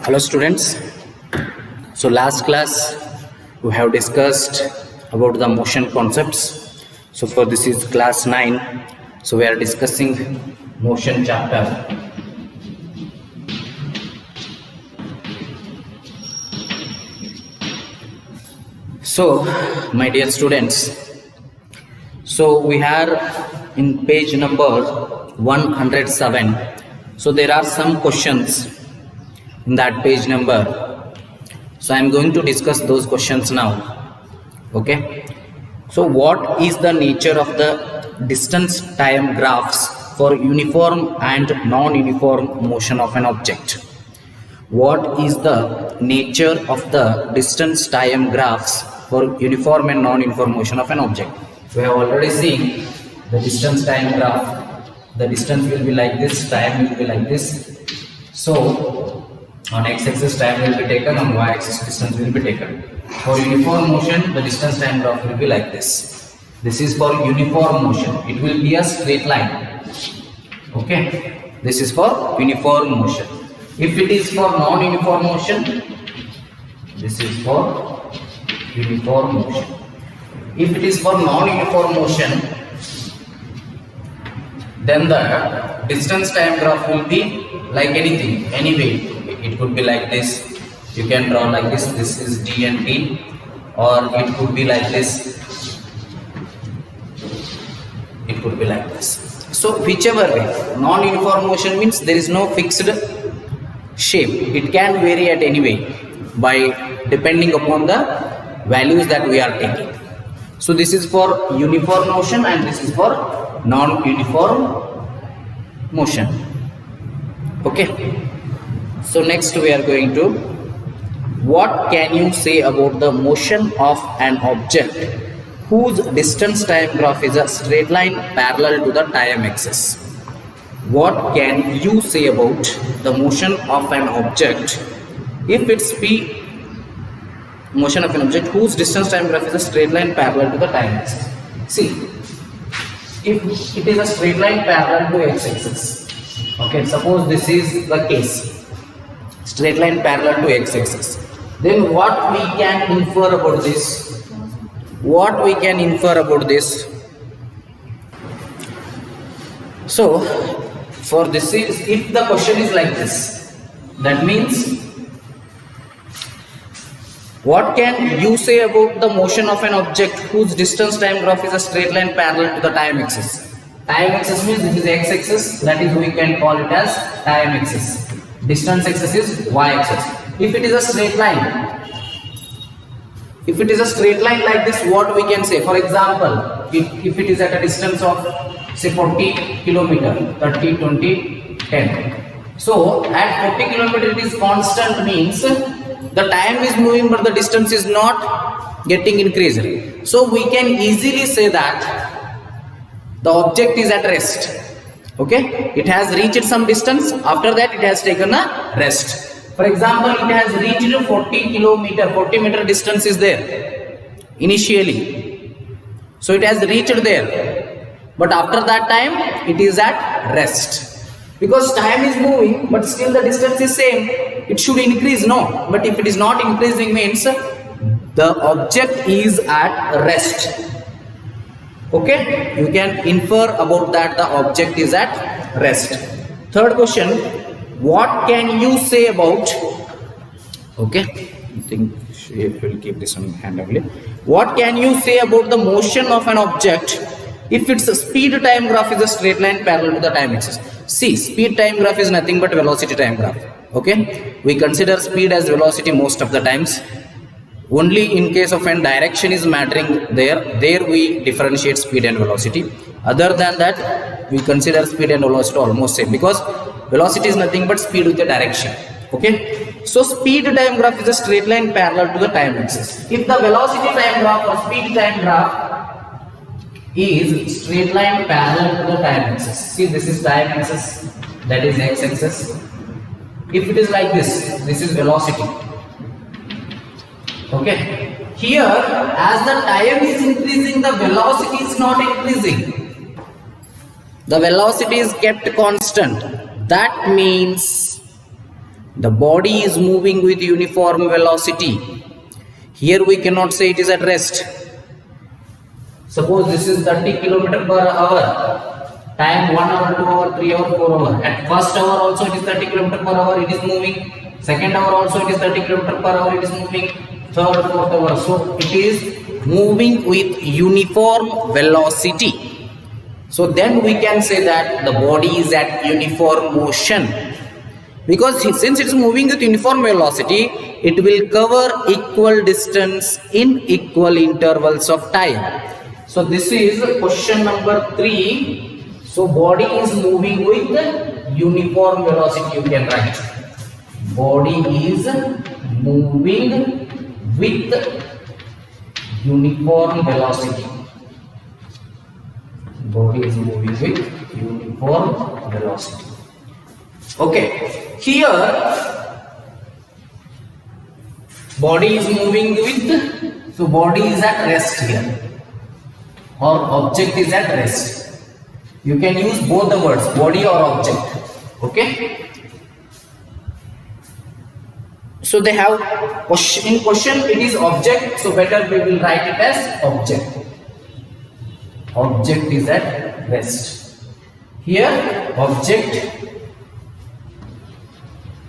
Hello students. So last class we have discussed about the motion concepts. So for this is class 9. So we are discussing motion chapter. So my dear students, so we are in page number 107. So there are some questions in that page number. So I am going to discuss those questions now. Okay. So what is the nature of the distance time graphs for uniform and non-uniform motion of an object? What is the nature of the distance time graphs for uniform and non-uniform motion of an object? We have already seen the distance time graph. The distance will be like this, time will be like this. So on x-axis time will be taken, on y-axis distance will be taken. For uniform motion, the distance time graph will be like this. This is for uniform motion. It will be a straight line. Okay. This is for uniform motion. If it is for non-uniform motion, this is for uniform motion. If it is for non-uniform motion, then the distance time graph will be like anything, anyway. It could be like this. You can draw like this. This is D and T, or it could be like this. It could be like this. So whichever way, non-uniform motion means there is no fixed shape. It can vary at any way by depending upon the values that we are taking. So this is for uniform motion and this is for non-uniform motion. Okay. So next we are going to, what can you say about the motion of an object whose distance time graph is a straight line parallel to the time axis? What can you say about the motion of an object if its motion of an object whose distance time graph is a straight line parallel to the time axis? See, if it is a straight line parallel to x-axis, okay, suppose this is the case, straight line parallel to x-axis, then what we can infer about this? What we can infer about this? So for this is, if the question is like this, that means what can you say about the motion of an object whose distance time graph is a straight line parallel to the time axis? Time axis means this is x-axis, that is we can call it as time axis. Distance axis is y-axis. If it is a straight line, if it is a straight line like this, what we can say? For example, if it is at a distance of say 40 kilometer, 30, 20, 10. So at 40 kilometer it is constant, means the time is moving but the distance is not getting increased. So we can easily say that the object is at rest. Okay, it has reached some distance, after that it has taken a rest. For example, it has reached 40 meter distance is there initially. So it has reached there, but after that time it is at rest. Because time is moving but still the distance is same, it should increase, no? But if it is not increasing means the object is at rest. Okay, you can infer about that the object is at rest. Third question, what can you say about, okay, I think we will keep this on hand only. What can you say about the motion of an object if its speed time graph is a straight line parallel to the time axis? See, speed time graph is nothing but velocity time graph. Okay, we consider speed as velocity most of the times. Only in case of when direction is mattering, there we differentiate speed and velocity. Other than that, we consider speed and velocity almost same, because velocity is nothing but speed with a direction. Okay, so speed time graph is a straight line parallel to the time axis. If the velocity time graph or speed time graph is straight line parallel to the time axis, see, this is time axis, that is x-axis. If it is like this, this is velocity. Okay, here as the time is increasing, the velocity is not increasing. The velocity is kept constant. That means The body is moving with uniform velocity. Here we cannot say it is at rest. Suppose this is 30 km per hour. Time 1 hour, 2 hour, 3 hour, 4 hour. At first hour also it is 30 km per hour, it is moving. Second hour also it is 30 km per hour, it is moving. Third, fourth hour. So it is moving with uniform velocity. So then we can say that the body is at uniform motion. Because since it is moving with uniform velocity, it will cover equal distance in equal intervals of time. So this is question number 3. So body is moving with uniform velocity, you can write. Body is moving with uniform velocity. Body is moving with uniform velocity. Okay, here body is moving with, so body is at rest here, or object is at rest. You can use both the words, body or object. Okay. So they have in question it is object, so better we will write it as object. Object is at rest. Here object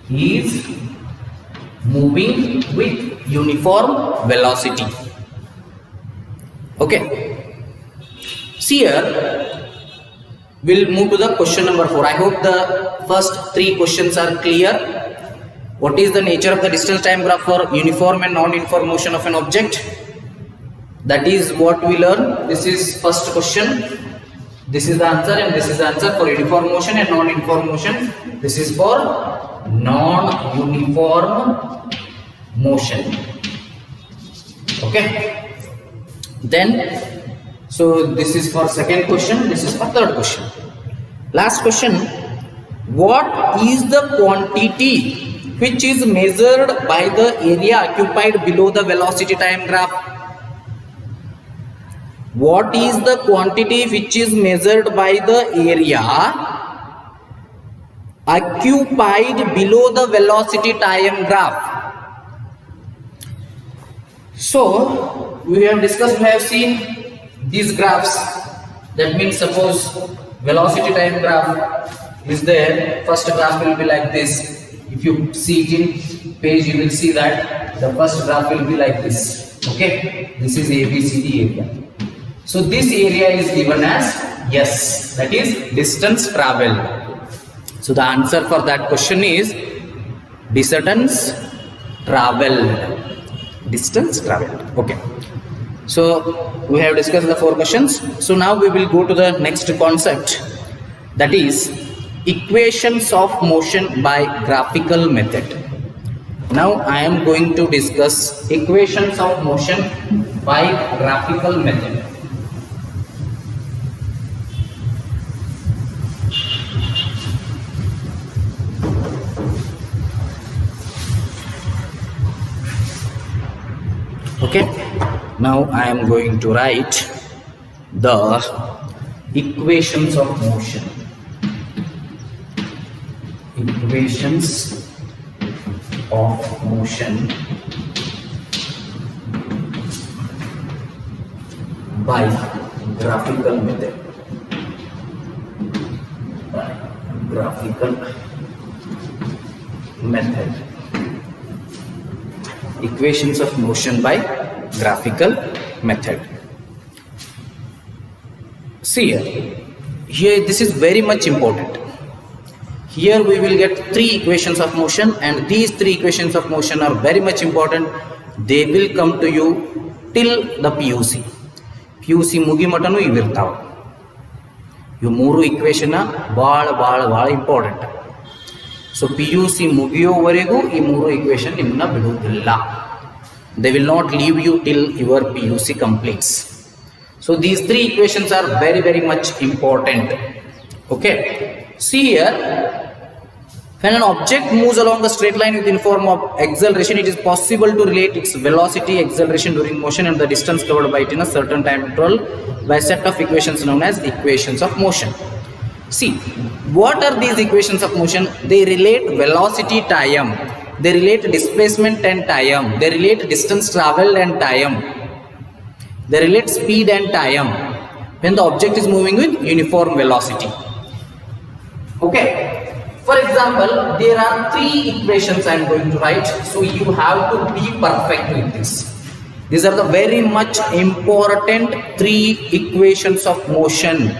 is moving with uniform velocity. Okay. See here, we'll move to the question number 4. I hope the first 3 questions are clear. What is the nature of the distance time graph for uniform and non-uniform motion of an object? That is what we learn. This is first question. This is the answer, and this is the answer for uniform motion and non-uniform motion. This is for non-uniform motion. Okay. Then, so this is for second question. This is for third question. Last question. What is the quantity which is measured by the area occupied below the velocity time graph? What is the quantity which is measured by the area occupied below the velocity time graph? So we have discussed, we have seen these graphs. That means suppose velocity time graph is there. First graph will be like this. If you see it in page, you will see that the first graph will be like this. Okay, this is ABCD area. So this area is given as yes, that is distance traveled. So the answer for that question is distance traveled. Distance traveled. Okay. So we have discussed the 4 questions. So now we will go to the next concept, that is equations of motion by graphical method. Now I am going to discuss equations of motion by graphical method. Okay, now I am going to write the equations of motion. Equations of motion by graphical method. Graphical method. Equations of motion by graphical method. See here this is very much important. Here we will get 3 equations of motion, and these 3 equations of motion are very much important. They will come to you till the PUC. PUC mugi matanu ivirtav. You 3 equation bhal important. So PUC mugiyovaregu ee 3 equation nimna bidudilla. They will not leave you till your PUC completes. So these 3 equations are very much important. Okay. See here, when an object moves along a straight line with uniform of acceleration, it is possible to relate its velocity, acceleration during motion, and the distance covered by it in a certain time interval by a set of equations known as equations of motion. See, what are these equations of motion? They relate velocity time, they relate displacement and time, they relate distance traveled and time, they relate speed and time when the object is moving with uniform velocity. Okay. For example, there are three equations I am going to write, so you have to be perfect with this. These are the very much important three equations of motion.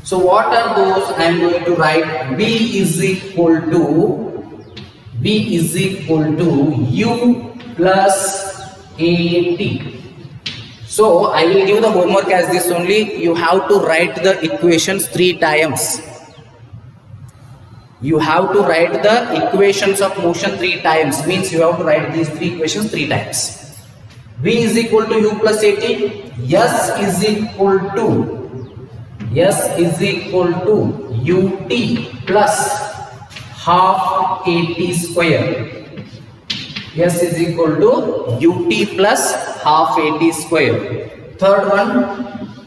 So what are those? I am going to write B is equal to U plus AT. So I will give the homework as this only. You have to write the equations three times. You have to write the equations of motion three times. Means you have to write these three equations three times. V is equal to U plus AT. S is equal to UT plus half AT square. S is equal to UT plus half AT square. Third one,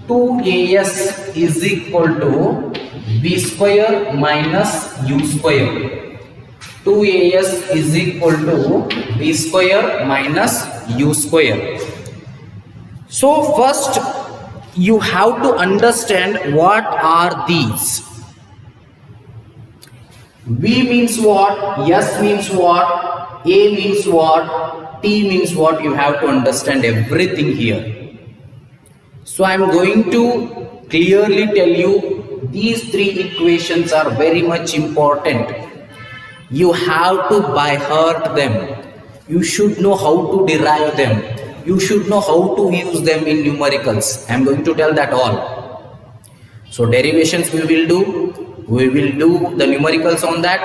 2AS is equal to B square minus U square. 2AS is equal to B square minus U square. So first you have to understand what are these. V means what, S means what, A means what, T means what. You have to understand everything here. So I am going to clearly tell you these three equations are very much important. You have to by heart them. You should know how to derive them. You should know how to use them in numericals. I am going to tell that all. So derivations we will do. We will do the numericals on that.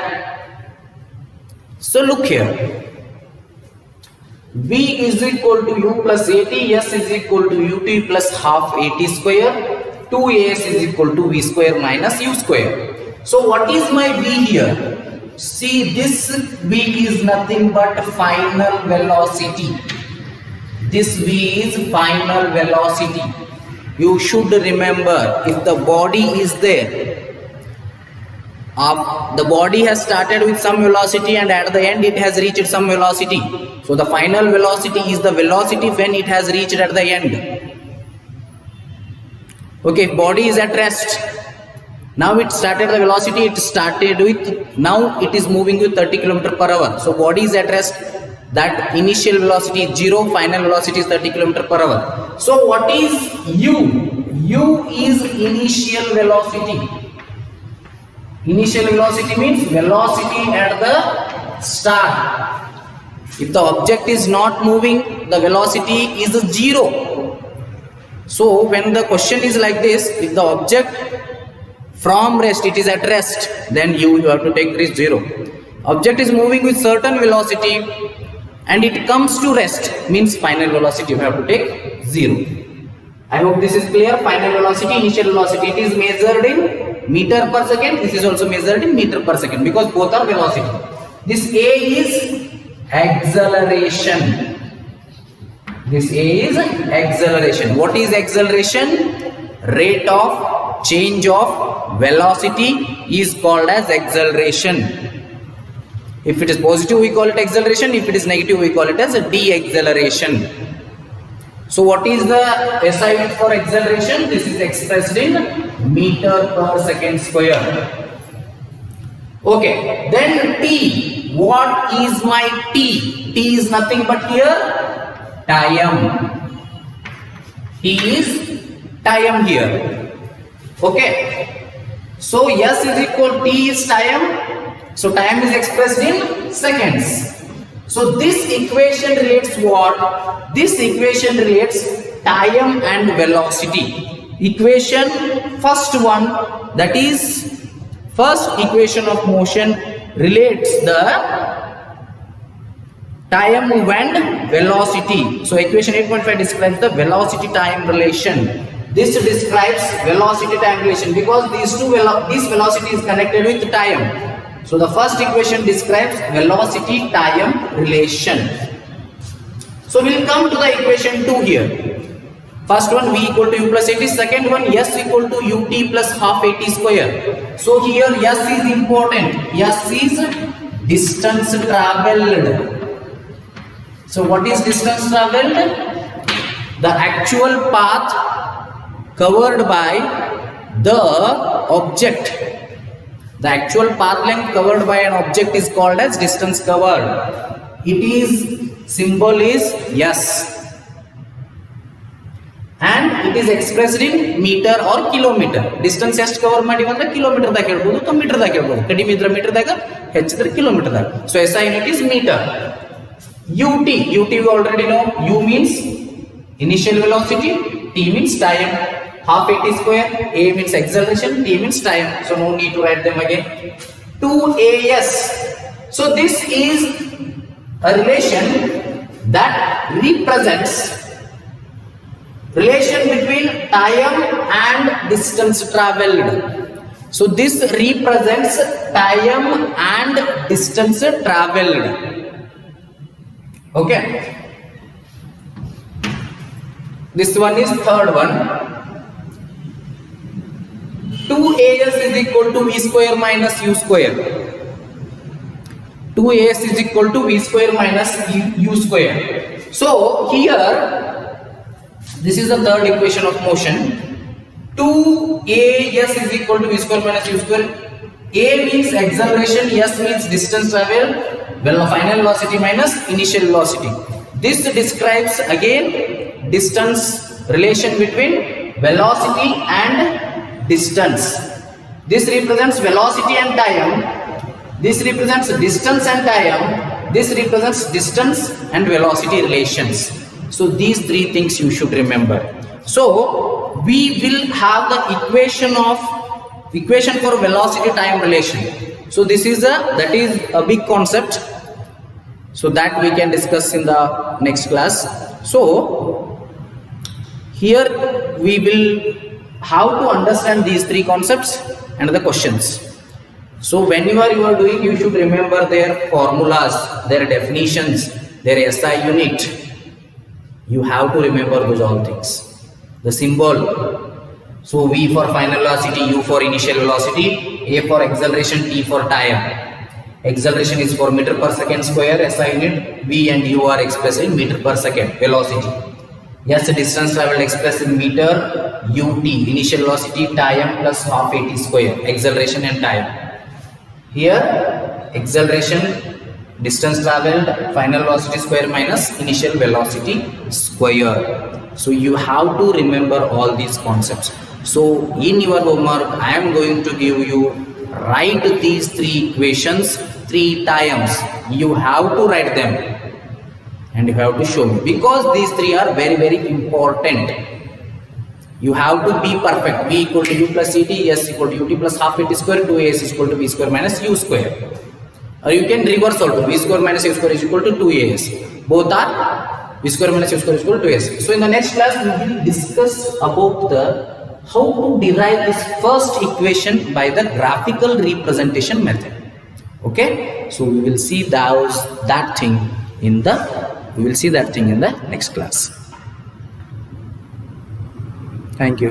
So look here. V is equal to U plus AT. S is equal to UT plus half AT square. 2AS is equal to V square minus U square. So what is my V here? See, this V is nothing but final velocity. This V is final velocity. You should remember, if the body is there, the body has started with some velocity and at the end it has reached some velocity. So the final velocity is the velocity when it has reached at the end. Okay, body is at rest. Now it started the velocity, it started with, now it is moving with 30 km per hour. So body is at rest. That initial velocity is 0, final velocity is 30 km per hour. So what is U? U is initial velocity. Initial velocity means velocity at the start. If the object is not moving, the velocity is 0. So when the question is like this, if the object from rest, it is at rest, then you have to take risk 0. Object is moving with certain velocity and it comes to rest, means final velocity you have to take 0. I hope this is clear. Final velocity, initial velocity, it is measured in meter per second. This is also measured in meter per second because both are velocity. This A is acceleration. This A is acceleration. What is acceleration? Rate of change of velocity is called as acceleration. If it is positive, we call it acceleration. If it is negative, we call it as a de-acceleration. So what is the SI unit for acceleration? This is expressed in meter per second square. Okay, then T. What is my T? T is nothing but here time. T is time here. Okay. So S is equal, T is time. So time is expressed in seconds. So this equation relates what? This equation relates time and velocity. Equation first one, that is first equation of motion, relates the time and velocity. So equation 8.5 describes the velocity time relation. This describes velocity time relation because this velocity is connected with time. So the first equation describes velocity time relation. So we will come to the equation 2 here. First one, V equal to U plus AT. Second one, S equal to UT plus half AT square. So here S is important. S is distance traveled. So what is distance traveled? The actual path covered by the object. The actual path length covered by an object is called as distance covered. It is symbol is S. And it is expressed in meter or kilometer. Distance ಎಷ್ಟು cover ಮಾಡಿವ ಅಂದ್ರೆ kilometre ದಾಗ ಹೇಳ್ಬೋದು ಅಥವಾ metre ದಾಗ ಹೇಳ್ಬೋದು. ಕಡಿಮೆ ಇದ್ರೆ metre ದಾಗ, ಹೆಚ್ಚಿದ್ರೆ ಕಿಲೋಮೀಟರ್ ದಾಗ. So SI unit is meter. UT we already know. U means initial velocity, T means time. Half AT square, A means acceleration, T means time. So no need to write them again. 2AS. So this is a relation that represents relation between time and distance traveled. So this represents time and distance traveled. Okay. This one is third one. 2AS is equal to V square minus U square. 2AS is equal to V square minus U square. So here, this is the third equation of motion. 2AS is equal to V square minus U square. A means acceleration, S means distance traveled, final velocity minus initial velocity. This describes again distance relation between velocity and distance. This represents velocity and time. This represents distance and time. This represents distance and velocity relations. So these three things you should remember. So we will have the equation for velocity time relation. So this is that is a big concept. So that we can discuss in the next class. So here we will how to understand these three concepts and the questions. So whenever you are doing, you should remember their formulas, their definitions, their SI unit. You have to remember those all things. The symbol. So V for final velocity, U for initial velocity, A for acceleration, T for time. Acceleration is for meter per second square, SI unit. V and U are expressed in meter per second velocity. Yes, distance traveled expressed in meter, UT, initial velocity, time plus half AT square, acceleration and time. Here, acceleration, distance traveled, final velocity square minus initial velocity square. So you have to remember all these concepts. So in your homework, I am going to give you, write these three equations 3 times. You have to write them. And you have to show me, because these three are very, very important. You have to be perfect. V equal to U plus CT, S equal to UT plus half AT square, 2AS is equal to V square minus U square. Or you can reverse also. V square minus U square is equal to 2AS. Both are V square minus U square is equal to 2AS. So in the next class we will discuss about how to derive this first equation by the graphical representation method. Okay. So we will see that thing in the next class. Thank you.